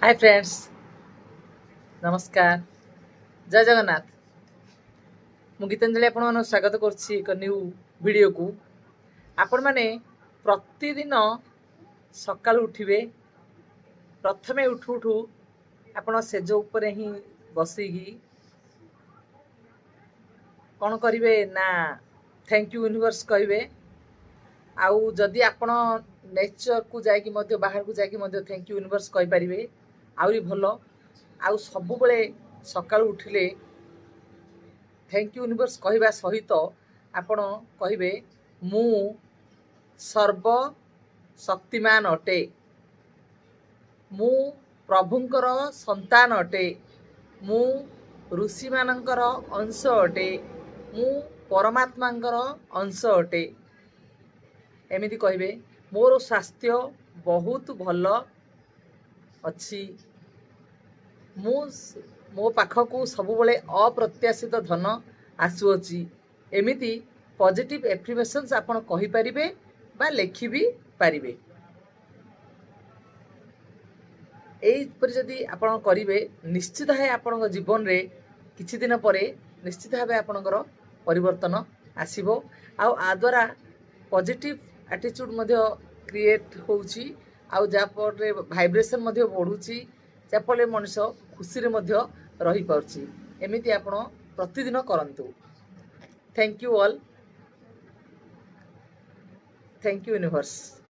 Hi friends, नमस्कार, जय जगन्नाथ। मु गीतांजलि आपण स्वागत करछि एक न्यू वीडियो को। आपण माने प्रतिदिन सकाळ उठिबे, प्रथमे उठू उठू आपण सेज उपरे ही बसिकी कौन करिवे ना थैंक यू यूनिवर्स कहिबे। आउ जदि आपण नेचर को जाइकी मध्य बाहर को जाइकी मध्य थैंक यू यूनिवर्स कहि परिबे आउरी भलो। आउ सबु बेले सकाळ उठिले थैंक यू यूनिवर्स कहवा सहित आपण कहिबे मु सर्व शक्तिमान अटे, मु प्रभुंकर संतान अटे, मु ऋषि मानकर अंश अटे, मु परमात्मांकर अंश अटे। एमिति कहिबे मोर स्वास्थ्य बहुत भल अच्छी, मो पाखकू सबुबले अप्रत्याशित धन आसुअछि। एमिति पॉजिटिव एफर्मेशंस आपण कहि परिबे बा लेखि भी पारिबे। एइपरि जदि आपण करिवे निश्चित है आपण जीवन रे किछि दिन परे निश्चित भावे आपणकर परिवर्तन आसीबो। आउ आ द्वारा पॉजिटिव एटीट्यूड मध्य क्रिएट होउछि, आउ जा पर वाइब्रेशन मध्य बढ़ुछि, जा फले मनुष्य खुशी रे मध्य रही पाउछि। एमिति आपण प्रतिदिन करंतु। Thank you all, thank you universe.